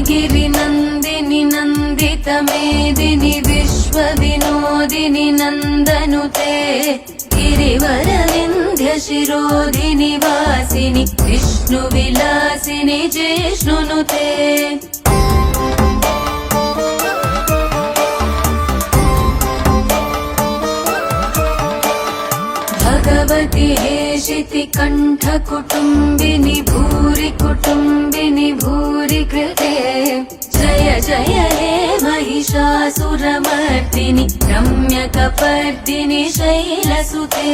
गिरिनन्दिनि नन्दितमेदिनि विश्वविनोदिनि नन्दनुते गिरिवरविन्ध्यशिरोधिनि वासिनि विष्णुविलासिनि जिष्णुनुते भगवति हेशिति कण्ठकुटुम्बिनि भूरि कुटुम्बिनि भूरि कृते जय जय हे महिषासुरमर्दिनि रम्यकपर्दिनि शैलसुते।